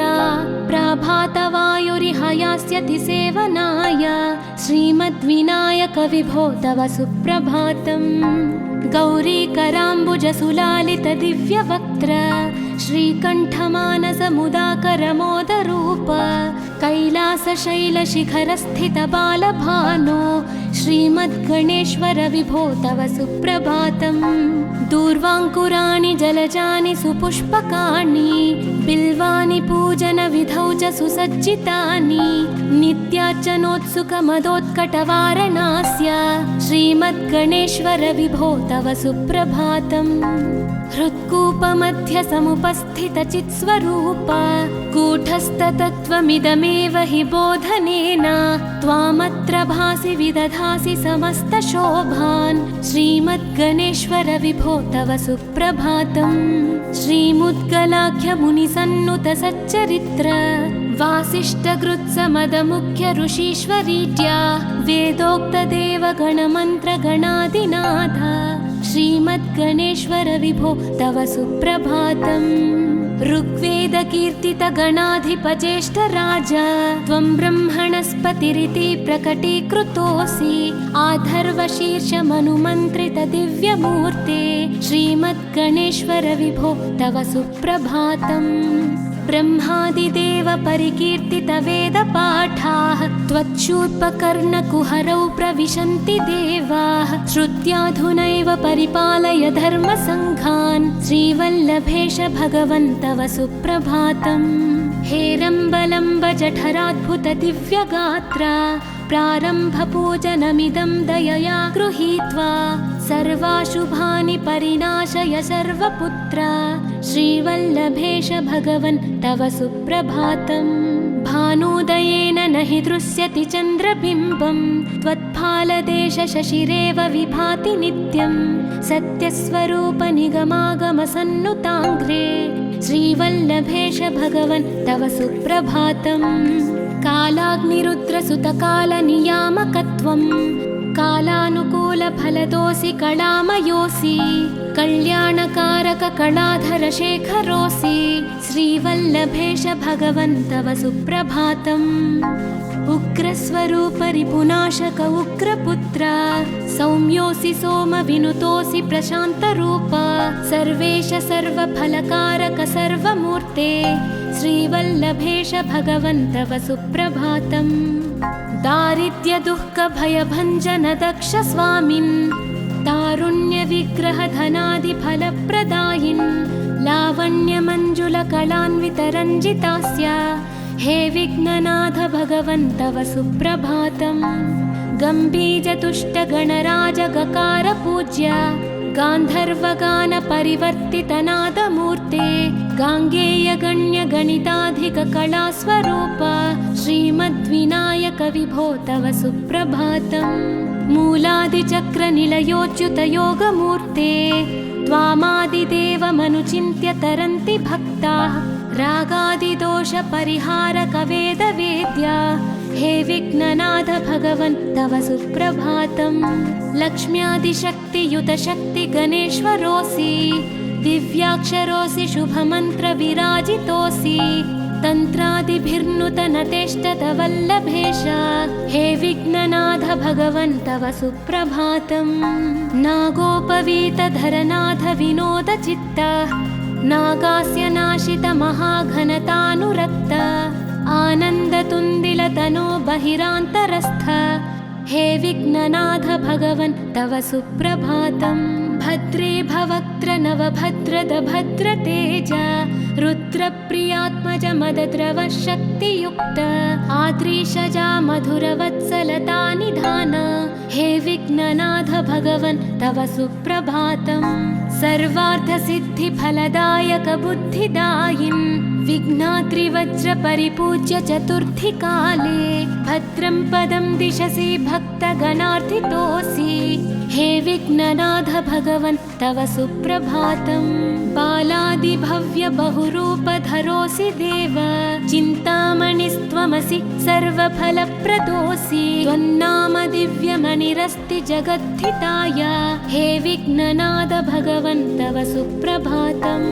प्रभातवायुरिहयास्यति सेवनाय श्रीमद्विनायक विभो तव सुप्रभातम् गौरीकराम्बुजसुलालित दिव्यवक्त्र श्रीकण्ठमानसमुदाकरमोदरूप कैलासशैलशिखरस्थित बालभानो श्रीमद्गणेश्वर विभो तव सुप्रभातम् दूर्वाङ्कुराणि जलजानि सुपुष्पकाणि बिल्वानि पूजनविधौ च सुसज्जितानि नित्यार्चनोत्सुकमदोत्कटवारणास्य श्रीमद् श्रीमद्गणेश्वर विभो तव सुप्रभातम्। हृत्कूपमध्य समुपस्थितचित्स्वरूप कूटस्थतत्त्वमिदमेव हि बोधनेन त्वामत्र भासि विदधासि समस्तशोभान्। श्रीमद्गणेश्वर विभो तव सुप्रभातम्। श्रीमुद्गलाख्यमुनिसन्नुत सच्चरित्र वासिष्ठकृत्समदमुख्य ऋषीश्वरीड्या वेदोक्तदेवगणमन्त्रगणादिनाथ। श्रीमद्गणेश्वर विभो तव सुप्रभातम्। ऋग्वेदकीर्तितगणाधिपज्येष्ठराज त्वं ब्रह्मणस्पतिरिति प्रकटीकृतोऽसि। आधर्वशीर्षमनुमन्त्रित दिव्यमूर्ते श्रीमद्गणेश्वर विभो तव सुप्रभातम्। ब्रह्मादिदेव परिकीर्तित वेदपाठाः त्वच्छूर्पकर्णकुहरौ प्रविशन्ति देवाः। श्रुत्याधुनैव परिपालय धर्मसङ्घान्। श्रीवल्लभेश भगवन् तव सुप्रभातम्। हेरम्बलम्ब जठराद्भुत दिव्यगात्रा प्रारम्भपूजनमिदं दयया गृहीत्वा सर्वाशुभानि परिनाशय सर्वपुत्र। श्रीवल्लभेश भगवन् तव सुप्रभातम्। भानुदयेन न हि दृश्यति चन्द्रबिम्बं त्वत्फालदेश शशिरेव विभाति नित्यं। सत्यस्वरूप निगमागमसन्नुताङ्घ्रे श्रीवल्लभेश भगवन् तव सुप्रभातम्। कालाग्निरुद्रसुतकालनियामकत्वं कालानुकूलफलदोऽसि कलामयोऽसि। कल्याणकारक कलाधर शेखरोऽसि। श्रीवल्लभेश भगवन् तव सुप्रभातम्। उग्रस्वरूप रिपुनाशक उग्रपुत्र सौम्योऽसि सोमविनुतोऽसि प्रशान्तरूप। सर्वेश सर्वफलकारक सर्वमूर्ते श्रीवल्लभेश भगवन् तव सुप्रभातम्। दारिद्र्यदुःखभयभञ्जन दक्ष स्वामिन् तारुण्यविग्रह धनादिफलप्रदायिन्। लावण्यमञ्जुलकलान्वितरञ्जितास्य हे विघ्ननाथ भगवन् तव सुप्रभातम्। गम्भीरतुष्टगणराज गकार पूज्य गान्धर्वगान परिवर्तितनादमूर्ते गाङ्गेयगण्य गणिताधिक कलास्वरूप श्रीमद्विनायक विभो तव सुप्रभातम्। मूलादिचक्र निलयोच्युत योगमूर्ते त्वामादिदेवमनुचिन्त्य तरन्ति भक्ताः। रागादिदोष परिहारक वेदवेद्या हे विघ्ननाथ भगवन् तव सुप्रभातम्। लक्ष्म्यादिशक्तियुत शक्ति गणेश्वरोऽसि। दिव्याक्षरोऽसि शुभमन्त्र विराजितोऽसि। तन्त्रादिभिर्नुतनतेष्टत वल्लभेश हे विघ्ननाथ भगवन् तव सुप्रभातम्। नागोपवीतधरनाथ विनोद चित्त नागास्य नाशित महाघनतानुरक्त। आनन्दतुन्दिलतनो बहिरान्तरस्थ हे विघ्ननाथ भगवन् तव सुप्रभातम्। भद्रे भवक्त्र नवभद्रद भद्रतेज रुद्रप्रियात्मज मदद्रव शक्तियुक्त। आद्रीशजा मधुरवत्सलता निधान हे विघ्ननाथ भगवन् तव सुप्रभातम्। सर्वार्थसिद्धिफलदायक बुद्धिदायिन् विघ्नाद्रिवज्र परिपूज्य चतुर्थी काले भद्रं पदं दिशसि भक्तगणार्थितोऽसि हे विघ्ननाथ भगवन् तव सुप्रभातम्। बालादिभव्य बहुरूपधरोऽसि देव चिन्तामणिस्त्वमसि सर्वफलप्रदोऽसि। त्वन्नाम दिव्यमणिरस्ति जगद्धिताय हे विघ्ननाथ भगवन् तव सुप्रभातम्।